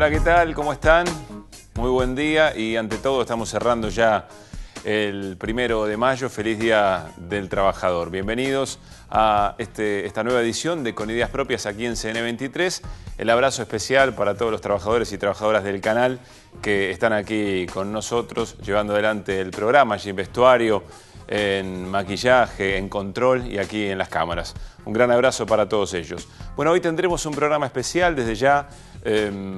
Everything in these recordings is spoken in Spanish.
Hola, ¿qué tal? ¿Cómo están? Muy buen día y ante todo estamos cerrando ya el 1 de mayo. Feliz Día del Trabajador. Bienvenidos a esta nueva edición de Con Ideas Propias aquí en CN23. El abrazo especial para todos los trabajadores y trabajadoras del canal que están aquí con nosotros llevando adelante el programa, allí en vestuario, en maquillaje, en control y aquí en las cámaras. Un gran abrazo para todos ellos. Bueno, hoy tendremos un programa especial. Desde ya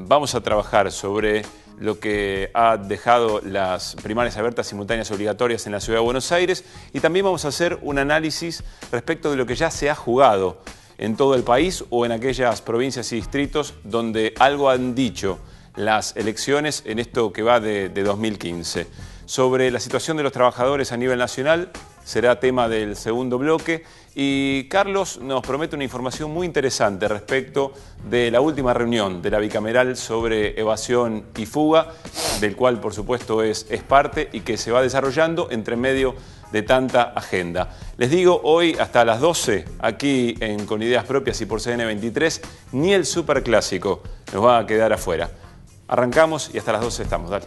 vamos a trabajar sobre lo que ha dejado las primarias abiertas simultáneas obligatorias en la Ciudad de Buenos Aires, y también vamos a hacer un análisis respecto de lo que ya se ha jugado en todo el país o en aquellas provincias y distritos donde algo han dicho las elecciones en esto que va de 2015. Sobre la situación de los trabajadores a nivel nacional será tema del segundo bloque, y Carlos nos promete una información muy interesante respecto de la última reunión de la bicameral sobre evasión y fuga, del cual por supuesto es parte y que se va desarrollando entre medio de tanta agenda. Les digo, hoy hasta las 12 aquí en Con Ideas Propias y por CN23, ni el superclásico nos va a quedar afuera. Arrancamos y hasta las 12 estamos, dale.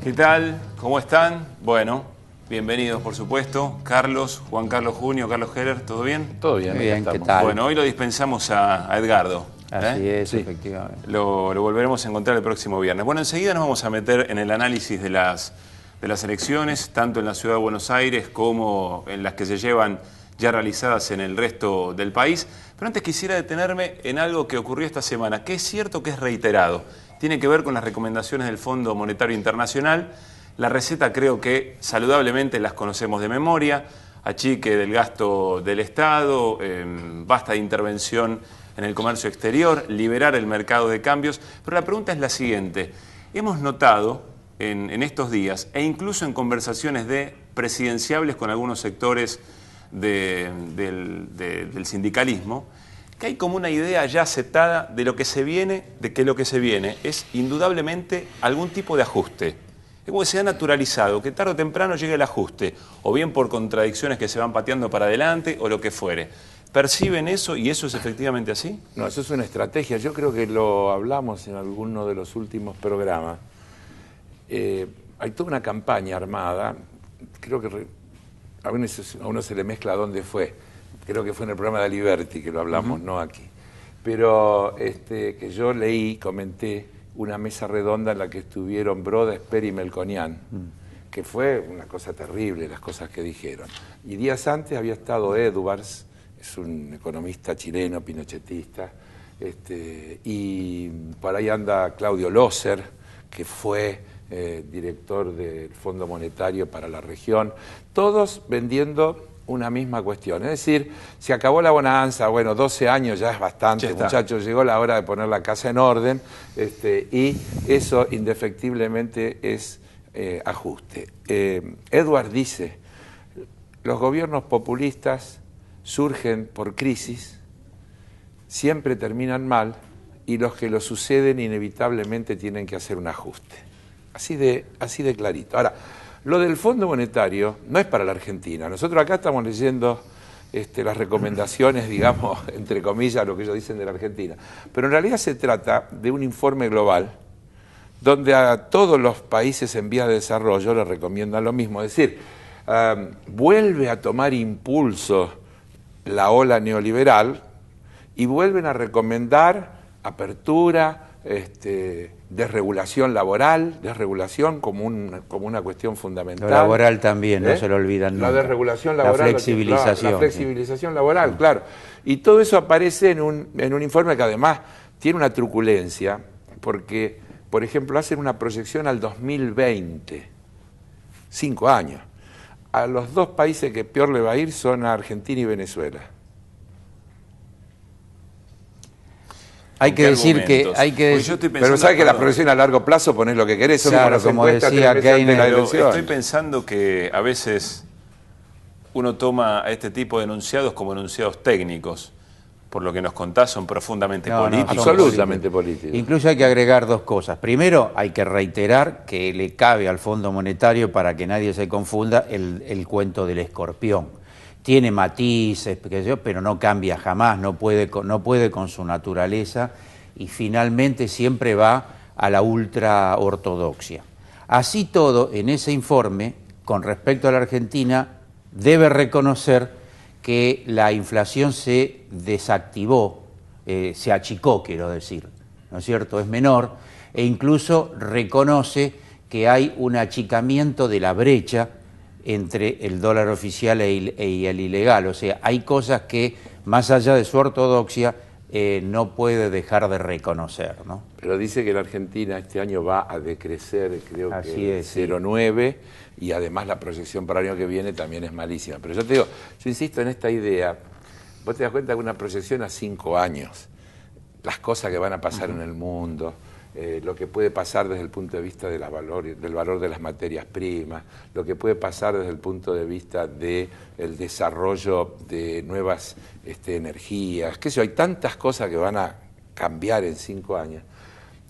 ¿Qué tal? ¿Cómo están? Bueno, bienvenidos por supuesto. Carlos, Juan Carlos Junio, Carlos Heller, ¿todo bien? Todo bien, muy bien, ¿qué tal? Bueno, hoy lo dispensamos a Edgardo. Así es, Sí. efectivamente. Lo volveremos a encontrar el próximo viernes. Bueno, enseguida nos vamos a meter en el análisis de las elecciones, tanto en la Ciudad de Buenos Aires como en las que se llevan ya realizadas en el resto del país. Pero antes quisiera detenerme en algo que ocurrió esta semana, que es cierto que es reiterado. Tiene que ver con las recomendaciones del Fondo Monetario Internacional. La receta creo que saludablemente las conocemos de memoria. Achique del gasto del Estado, basta de intervención en el comercio exterior, liberar el mercado de cambios. Pero la pregunta es la siguiente. Hemos notado en estos días, e incluso en conversaciones presidenciables con algunos sectores del sindicalismo, que hay como una idea ya aceptada de lo que se viene, de que lo que se viene es indudablemente algún tipo de ajuste. Es como que se ha naturalizado, que tarde o temprano llegue el ajuste, o bien por contradicciones que se van pateando para adelante o lo que fuere. ¿Perciben eso y eso es efectivamente así? No, eso es una estrategia. Yo creo que lo hablamos en alguno de los últimos programas. Hay toda una campaña armada, creo que a uno se le mezcla dónde fue. Creo que fue en el programa de Aliberti que lo hablamos, no aquí. Pero que yo leí, comenté, una mesa redonda en la que estuvieron Broda, Esper y Melconian, que fue una cosa terrible las cosas que dijeron. Y días antes había estado Edwards, es un economista chileno, pinochetista, y por ahí anda Claudio Loser, que fue director del Fondo Monetario para la región, todos vendiendo una misma cuestión. Es decir, se acabó la bonanza, bueno, 12 años ya es bastante, muchachos, llegó la hora de poner la casa en orden, y eso indefectiblemente es ajuste. Edward dice, los gobiernos populistas surgen por crisis, siempre terminan mal, y los que lo suceden inevitablemente tienen que hacer un ajuste. Así de clarito. Ahora, lo del Fondo Monetario no es para la Argentina. Nosotros acá estamos leyendo las recomendaciones, digamos, entre comillas, lo que ellos dicen de la Argentina. Pero en realidad se trata de un informe global donde a todos los países en vías de desarrollo les recomiendan lo mismo. Es decir, vuelve a tomar impulso la ola neoliberal y vuelven a recomendar apertura, desregulación laboral, desregulación como una cuestión fundamental. Lo laboral también, no se lo olvidan nunca. La desregulación laboral. La flexibilización. La flexibilización laboral, claro. Y todo eso aparece en un informe que además tiene una truculencia, porque, por ejemplo, hacen una proyección al 2020, 5 años. A los dos países que peor le va a ir son a Argentina y Venezuela. Hay que decir que... Pero sabes que la proyección a largo plazo ponés lo que querés. Claro, como decía Keynes. Estoy pensando que a veces uno toma a este tipo de enunciados como enunciados técnicos. por lo que nos contás, son profundamente No, políticos. Absolutamente políticos. Incluso hay que agregar dos cosas. Primero, hay que reiterar que le cabe al Fondo Monetario, para que nadie se confunda, el cuento del escorpión. Tiene matices, pero no cambia jamás, no puede con su naturaleza, y finalmente siempre va a la ultraortodoxia. Así todo, en ese informe, con respecto a la Argentina, debe reconocer que la inflación se desactivó, se achicó, quiero decir, ¿no es cierto? Es menor, e incluso reconoce que hay un achicamiento de la brecha entre el dólar oficial y el ilegal. O sea, hay cosas que, más allá de su ortodoxia, no puede dejar de reconocer, ¿no? Pero dice que la Argentina este año va a decrecer, creo Así que es, 0,9, y además la proyección para el año que viene también es malísima. Pero yo te digo, yo insisto en esta idea, vos te das cuenta que una proyección a 5 años, las cosas que van a pasar en el mundo, lo que puede pasar desde el punto de vista del valor de las materias primas, lo que puede pasar desde el punto de vista del desarrollo de nuevas energías, qué sé yo, hay tantas cosas que van a cambiar en 5 años,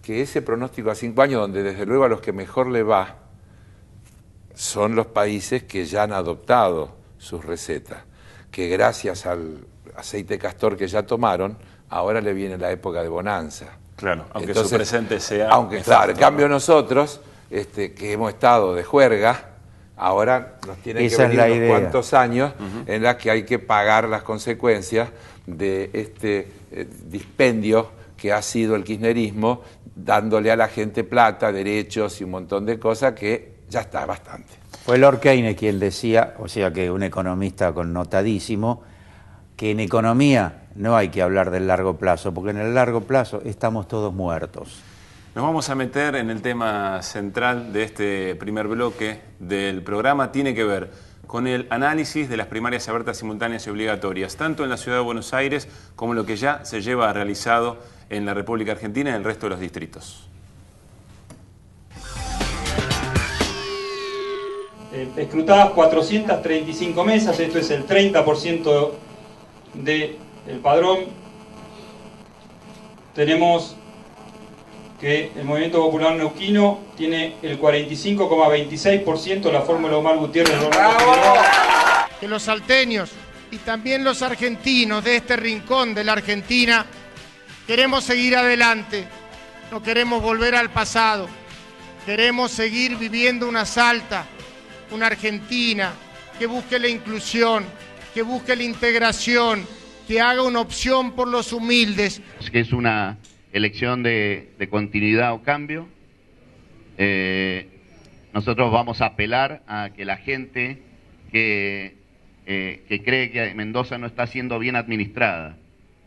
que ese pronóstico a 5 años, donde desde luego a los que mejor le va son los países que ya han adoptado sus recetas, que gracias al aceite castor que ya tomaron, ahora le viene la época de bonanza. Claro, aunque Entonces, su presente sea... Aunque, claro, en cambio nosotros, que hemos estado de juerga, ahora nos tienen que venir unos cuantos años en las que hay que pagar las consecuencias de este dispendio que ha sido el kirchnerismo, dándole a la gente plata, derechos y un montón de cosas que ya está bastante. Fue Lord Keynes quien decía, o sea que un economista connotadísimo, que en economía no hay que hablar del largo plazo, porque en el largo plazo estamos todos muertos. Nos vamos a meter en el tema central de este primer bloque del programa. Tiene que ver con el análisis de las primarias abiertas, simultáneas y obligatorias, tanto en la Ciudad de Buenos Aires como lo que ya se lleva realizado en la República Argentina y en el resto de los distritos. Escrutadas 435 mesas, esto es el 30% del padrón. Tenemos que el Movimiento Popular Neuquino tiene el 45,26%, la fórmula Omar Gutiérrez. Que los salteños y también los argentinos de este rincón de la Argentina queremos seguir adelante, no queremos volver al pasado, queremos seguir viviendo una Salta, una Argentina que busque la inclusión, que busque la integración, que haga una opción por los humildes. Que es una elección de continuidad o cambio. Nosotros vamos a apelar a que la gente que cree que Mendoza no está siendo bien administrada,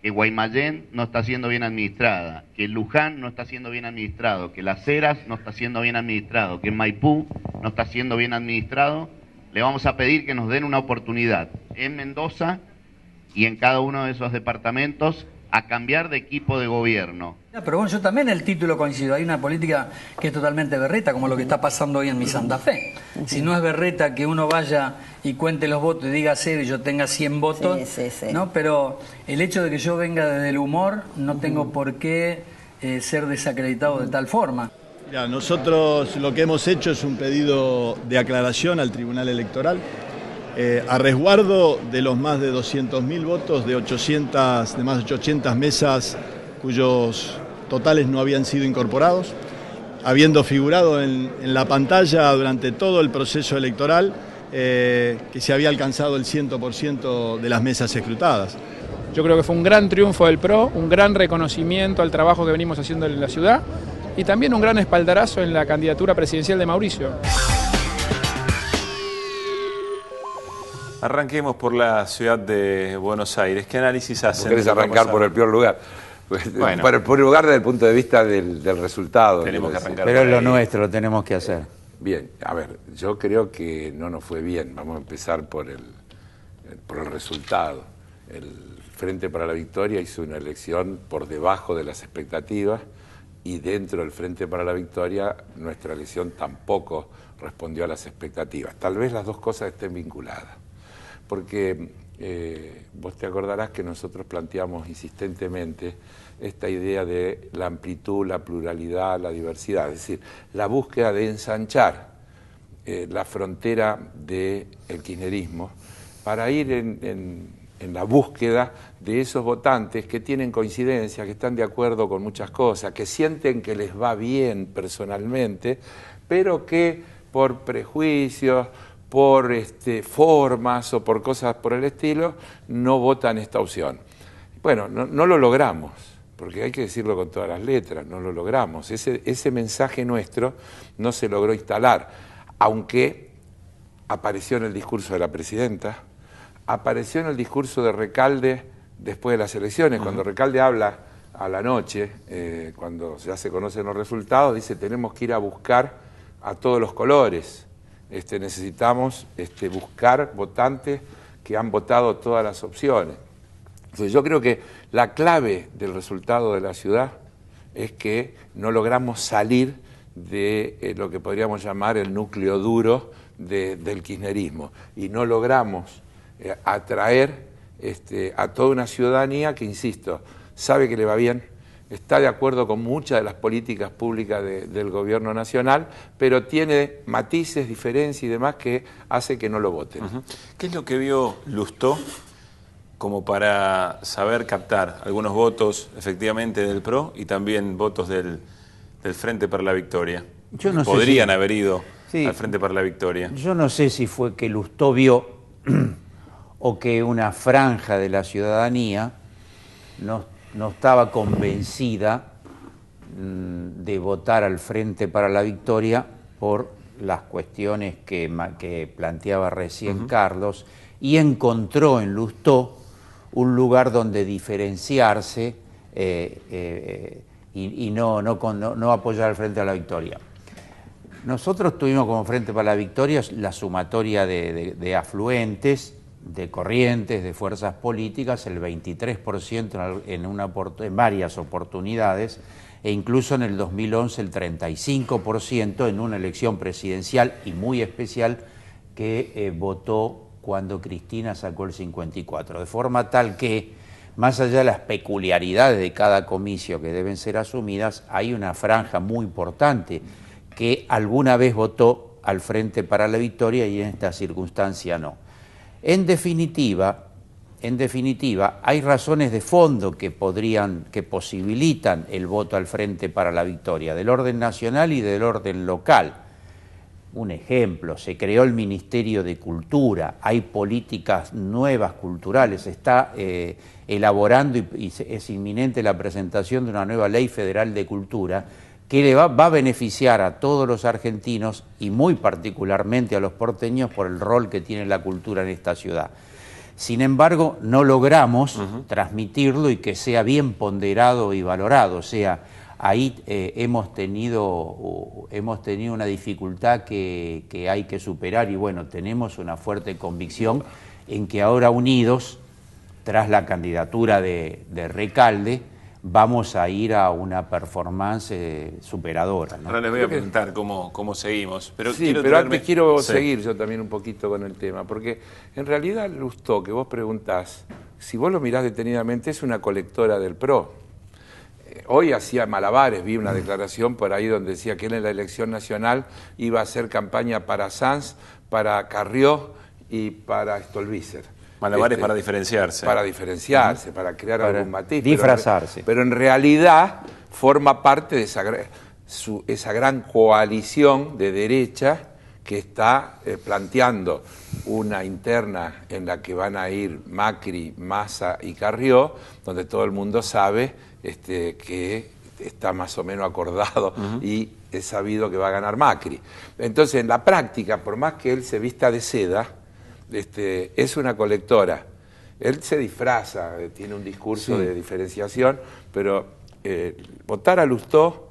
que Guaymallén no está siendo bien administrada, que Luján no está siendo bien administrado, que Las Heras no está siendo bien administrado, que Maipú no está siendo bien administrado, le vamos a pedir que nos den una oportunidad en Mendoza y en cada uno de esos departamentos a cambiar de equipo de gobierno. Pero bueno, yo también en el título coincido, hay una política que es totalmente berreta, como lo que está pasando hoy en mi Santa Fe. Si no es berreta que uno vaya y cuente los votos y diga 0 y yo tenga 100 votos, sí. ¿No? Pero el hecho de que yo venga desde el humor, no tengo por qué ser desacreditado de tal forma. Mira, nosotros lo que hemos hecho es un pedido de aclaración al Tribunal Electoral, a resguardo de los más de 200.000 votos de más de 800 mesas cuyos totales no habían sido incorporados, habiendo figurado en la pantalla durante todo el proceso electoral que se había alcanzado el 100% de las mesas escrutadas. Yo creo que fue un gran triunfo del PRO, un gran reconocimiento al trabajo que venimos haciendo en la ciudad y también un gran espaldarazo en la candidatura presidencial de Mauricio. Arranquemos por la ciudad de Buenos Aires. ¿Qué análisis hacen? ¿Querés arrancar por el peor lugar? Bueno, por el peor lugar desde el punto de vista del resultado. Tenemos que arrancar. Pero es lo nuestro, lo tenemos que hacer. Bien, a ver, yo creo que no nos fue bien. Vamos a empezar por el resultado. El Frente para la Victoria hizo una elección por debajo de las expectativas y dentro del Frente para la Victoria nuestra elección tampoco respondió a las expectativas. Tal vez las dos cosas estén vinculadas. Porque vos te acordarás que nosotros planteamos insistentemente esta idea de la amplitud, la pluralidad, la diversidad, es decir, la búsqueda de ensanchar la frontera del kirchnerismo para ir en la búsqueda de esos votantes que tienen coincidencia, que están de acuerdo con muchas cosas, que sienten que les va bien personalmente, pero que por prejuicios, por formas o por cosas por el estilo, no votan esta opción. Bueno, no lo logramos, porque hay que decirlo con todas las letras, no lo logramos. Ese mensaje nuestro no se logró instalar, aunque apareció en el discurso de la presidenta, apareció en el discurso de Recalde después de las elecciones, cuando Recalde habla a la noche, cuando ya se conocen los resultados, dice tenemos que ir a buscar a todos los colores, necesitamos buscar votantes que han votado todas las opciones. Entonces yo creo que la clave del resultado de la ciudad es que no logramos salir de lo que podríamos llamar el núcleo duro del kirchnerismo y no logramos atraer a toda una ciudadanía que, insisto, sabe que le va bien, está de acuerdo con muchas de las políticas públicas del gobierno nacional, pero tiene matices, diferencias y demás que hace que no lo voten. ¿Qué es lo que vio Lustó como para saber captar algunos votos efectivamente del PRO y también votos del Frente para la Victoria? Yo no Podrían sé si, haber ido sí, al Frente para la Victoria. Yo no sé si fue que Lustó vio o que una franja de la ciudadanía no estaba convencida de votar al Frente para la Victoria por las cuestiones que planteaba recién Carlos, y encontró en Lustó un lugar donde diferenciarse y no apoyar al Frente a la Victoria. Nosotros tuvimos como Frente para la Victoria la sumatoria de afluentes, de corrientes, de fuerzas políticas, el 23% en varias oportunidades, e incluso en el 2011 el 35% en una elección presidencial y muy especial que votó cuando Cristina sacó el 54%, de forma tal que, más allá de las peculiaridades de cada comicio que deben ser asumidas, hay una franja muy importante que alguna vez votó al Frente para la Victoria y en esta circunstancia no. En definitiva, hay razones de fondo que posibilitan el voto al Frente para la Victoria, del orden nacional y del orden local. Un ejemplo, se creó el Ministerio de Cultura, hay políticas nuevas culturales, se está elaborando y es inminente la presentación de una nueva ley federal de cultura que va a beneficiar a todos los argentinos y muy particularmente a los porteños por el rol que tiene la cultura en esta ciudad. Sin embargo, no logramos transmitirlo y que sea bien ponderado y valorado. O sea, ahí hemos tenido una dificultad que hay que superar y bueno, tenemos una fuerte convicción en que ahora unidos, tras la candidatura de Recalde, vamos a ir a una performance superadora, ¿no? Ahora les voy a preguntar cómo seguimos. Pero sí, pero antes quiero seguir yo también un poquito con el tema, porque en realidad Lustó, que vos preguntás, si vos lo mirás detenidamente, es una colectora del PRO. Hoy hacía malabares, vi una declaración por ahí donde decía que él en la elección nacional iba a hacer campaña para Sanz, para Carrió y para Stolbizer. Malabares para diferenciarse. Para diferenciarse, para crear algún matiz. Disfrazarse. Pero en realidad forma parte de esa gran coalición de derecha que está planteando una interna en la que van a ir Macri, Massa y Carrió, donde todo el mundo sabe que está más o menos acordado y es sabido que va a ganar Macri. Entonces, en la práctica, por más que él se vista de seda, es una colectora. Él se disfraza, tiene un discurso de diferenciación, pero votar a Lustó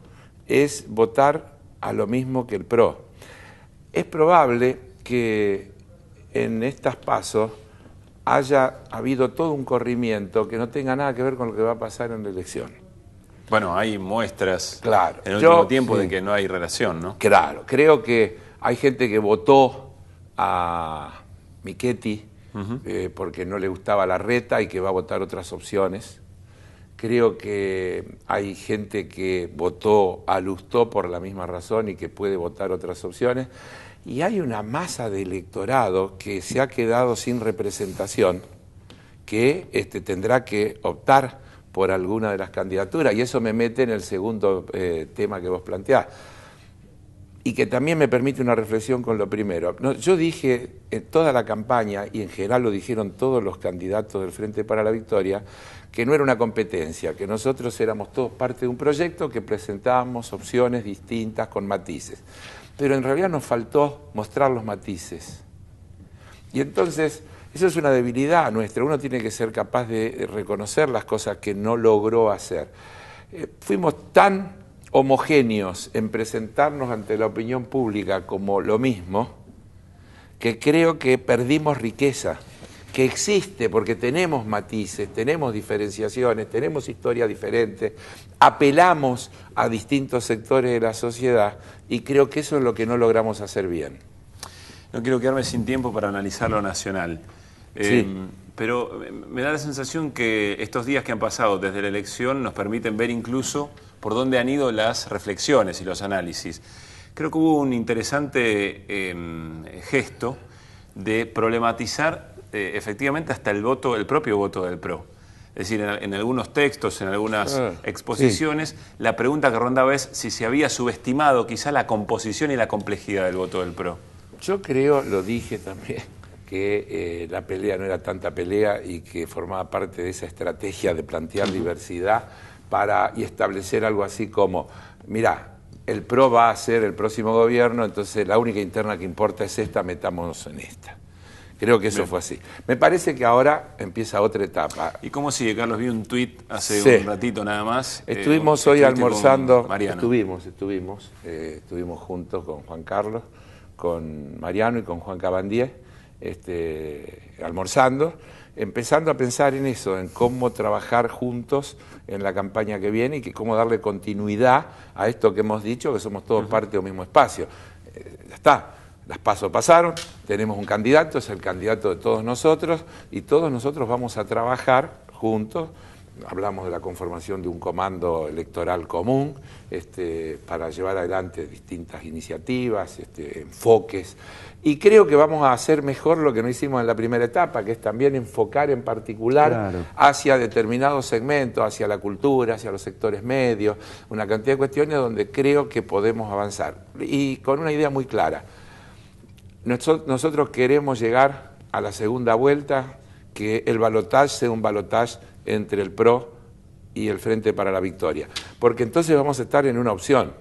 es votar a lo mismo que el PRO. Es probable que en estas pasos haya habido todo un corrimiento que no tenga nada que ver con lo que va a pasar en la elección. Bueno, hay muestras claro, en el último tiempo de que no hay relación, ¿no? Claro, creo que hay gente que votó a Michetti porque no le gustaba Larreta y que va a votar otras opciones. Creo que hay gente que votó a Lustó por la misma razón y que puede votar otras opciones. Y hay una masa de electorado que se ha quedado sin representación, que tendrá que optar por alguna de las candidaturas. Y eso me mete en el segundo tema que vos planteás. Y que también me permite una reflexión con lo primero. No, yo dije en toda la campaña, y en general lo dijeron todos los candidatos del Frente para la Victoria, que no era una competencia, que nosotros éramos todos parte de un proyecto que presentábamos opciones distintas con matices. Pero en realidad nos faltó mostrar los matices. Y entonces, eso es una debilidad nuestra. Uno tiene que ser capaz de reconocer las cosas que no logró hacer. Fuimos tan homogéneos en presentarnos ante la opinión pública como lo mismo, que creo que perdimos riqueza, que existe porque tenemos matices, tenemos diferenciaciones, tenemos historias diferentes, apelamos a distintos sectores de la sociedad y creo que eso es lo que no logramos hacer bien. No quiero quedarme sin tiempo para analizar lo nacional. Pero me da la sensación que estos días que han pasado desde la elección nos permiten ver incluso por dónde han ido las reflexiones y los análisis. Creo que hubo un interesante gesto de problematizar efectivamente hasta el propio voto del PRO. Es decir, en algunos textos, en algunas exposiciones, la pregunta que rondaba es si se había subestimado quizá la composición y la complejidad del voto del PRO. Yo creo, lo dije también, que la pelea no era tanta pelea y que formaba parte de esa estrategia de plantear diversidad y establecer algo así como, mirá, el PRO va a ser el próximo gobierno, entonces la única interna que importa es esta, metámonos en esta. Creo que eso fue así. Me parece que ahora empieza otra etapa. ¿Y cómo sigue, Carlos? Vi un tuit hace un ratito nada más. Estuvimos hoy almorzando, Mariano. estuvimos juntos con Juan Carlos, con Mariano y con Juan Cabandier, almorzando, empezando a pensar en eso, en cómo trabajar juntos en la campaña que viene y cómo darle continuidad a esto que hemos dicho, que somos todos parte del mismo espacio. Ya está, las PASO pasaron, tenemos un candidato, es el candidato de todos nosotros y todos nosotros vamos a trabajar juntos. Hablamos de la conformación de un comando electoral común para llevar adelante distintas iniciativas, enfoques. Y creo que vamos a hacer mejor lo que no hicimos en la primera etapa, que es también enfocar en particular hacia determinados segmentos, hacia la cultura, hacia los sectores medios, una cantidad de cuestiones donde creo que podemos avanzar. Y con una idea muy clara. Nosotros queremos llegar a la segunda vuelta, que el balotaje sea un balotaje entre el PRO y el Frente para la Victoria. Porque entonces vamos a estar en una opción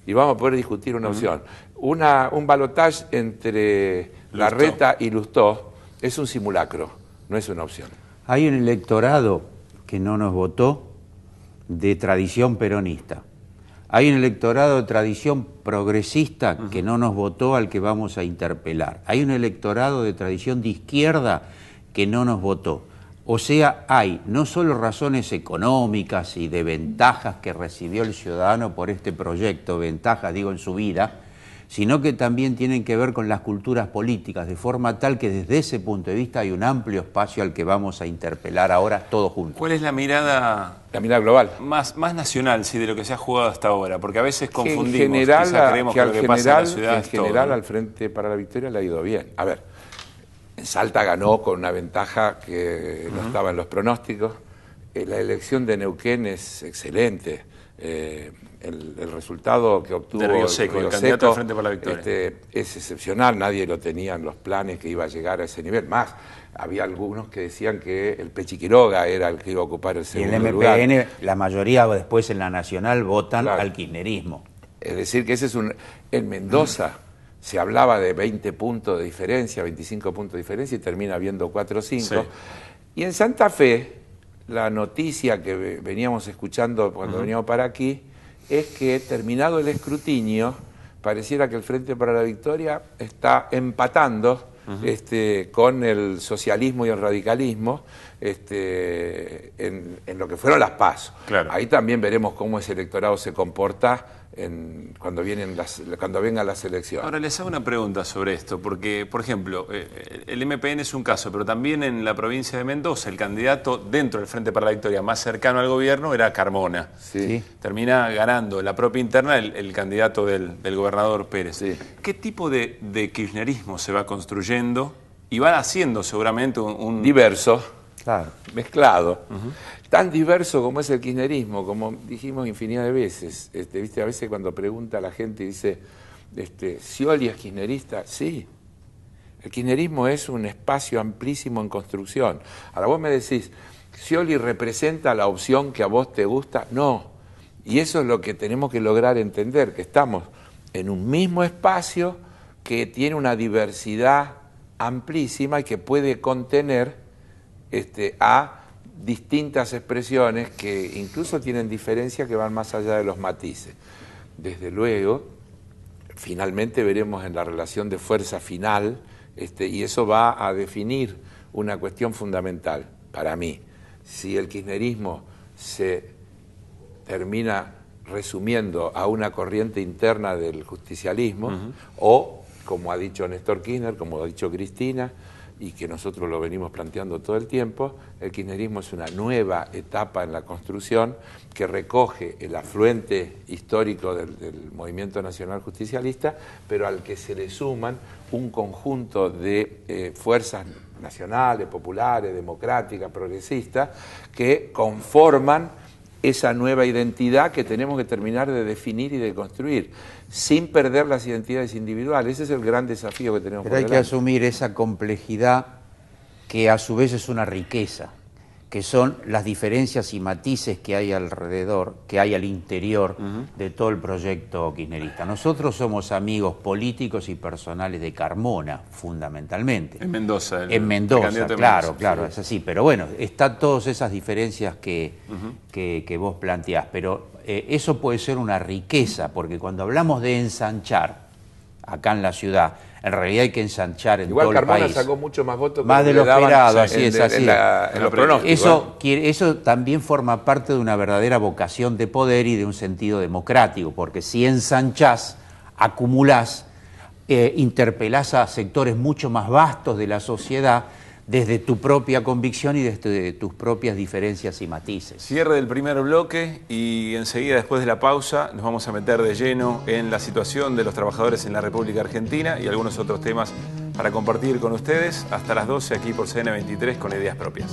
y vamos a poder discutir una opción. Un balotaje entre Larreta y Lustó es un simulacro, no es una opción. Hay un electorado que no nos votó de tradición peronista. Hay un electorado de tradición progresista que no nos votó al que vamos a interpelar. Hay un electorado de tradición de izquierda que no nos votó. O sea, hay no solo razones económicas y de ventajas que recibió el ciudadano por este proyecto, ventajas digo en su vida, sino que también tienen que ver con las culturas políticas, de forma tal que desde ese punto de vista hay un amplio espacio al que vamos a interpelar ahora todos juntos. ¿Cuál es la mirada global? Más nacional, sí, de lo que se ha jugado hasta ahora, porque a veces confundimos, creemos que lo que pasa en la ciudad en general todo, al Frente para la Victoria le ha ido bien. A ver, en Salta ganó con una ventaja que no estaba en los pronósticos. La elección de Neuquén es excelente. El resultado que obtuvo de Río Seco, el candidato del Frente para la Victoria, es excepcional. Nadie lo tenía en los planes que iba a llegar a ese nivel. Más, había algunos que decían que el Pechi Quiroga era el que iba a ocupar el segundo lugar. Y el MPN, la mayoría después en la Nacional votan al kirchnerismo. Es decir, que ese es en Mendoza se hablaba de 20 puntos de diferencia, 25 puntos de diferencia y termina habiendo 4 o 5. Sí. Y en Santa Fe, la noticia que veníamos escuchando cuando veníamos para aquí es que terminado el escrutinio, pareciera que el Frente para la Victoria está empatando con el socialismo y el radicalismo en lo que fueron las PASO. Claro. Ahí también veremos cómo ese electorado se comporta cuando vengan las elecciones. Ahora les hago una pregunta sobre esto, porque, por ejemplo, el MPN es un caso, pero también en la provincia de Mendoza, el candidato dentro del Frente para la Victoria más cercano al gobierno era Carmona. Sí. Termina ganando en la propia interna el candidato del gobernador Pérez. Sí. ¿Qué tipo de kirchnerismo se va construyendo y va haciendo seguramente un... Diverso. Claro. Mezclado, tan diverso como es el kirchnerismo, como dijimos infinidad de veces. ¿Viste? A veces cuando pregunta a la gente y dice, ¿Scioli es kirchnerista? Sí. El kirchnerismo es un espacio amplísimo en construcción. Ahora vos me decís, ¿Scioli representa la opción que a vos te gusta? No. Y eso es lo que tenemos que lograr entender, que estamos en un mismo espacio que tiene una diversidad amplísima y que puede contener a distintas expresiones que incluso tienen diferencias que van más allá de los matices. Desde luego, finalmente veremos en la relación de fuerza final, y eso va a definir una cuestión fundamental para mí. Si el kirchnerismo se termina resumiendo a una corriente interna del justicialismo, o, como ha dicho Néstor Kirchner, como ha dicho Cristina, y que nosotros lo venimos planteando todo el tiempo, el kirchnerismo es una nueva etapa en la construcción que recoge el afluente histórico del movimiento nacional justicialista, pero al que se le suman un conjunto de fuerzas nacionales, populares, democráticas, progresistas, que conforman esa nueva identidad que tenemos que terminar de definir y de construir, sin perder las identidades individuales. Ese es el gran desafío que tenemos por delante. Pero hay que asumir esa complejidad que a su vez es una riqueza, que son las diferencias y matices que hay alrededor, que hay al interior de todo el proyecto kirchnerista. Nosotros somos amigos políticos y personales de Carmona, fundamentalmente. En Mendoza. En Mendoza, claro, claro, es así. Pero bueno, están todas esas diferencias que vos planteás. Pero eso puede ser una riqueza, porque cuando hablamos de ensanchar acá en la ciudad, en realidad hay que ensanchar en todo el país. Igual Carmona sacó mucho más votos más de lo esperado, así es, así. En los pronósticos. Eso también forma parte de una verdadera vocación de poder y de un sentido democrático, porque si ensanchás, acumulás, interpelás a sectores mucho más vastos de la sociedad desde tu propia convicción y desde tus propias diferencias y matices. Cierre del primer bloque y enseguida, después de la pausa, nos vamos a meter de lleno en la situación de los trabajadores en la República Argentina y algunos otros temas para compartir con ustedes hasta las 12 aquí por CN23 con Ideas Propias.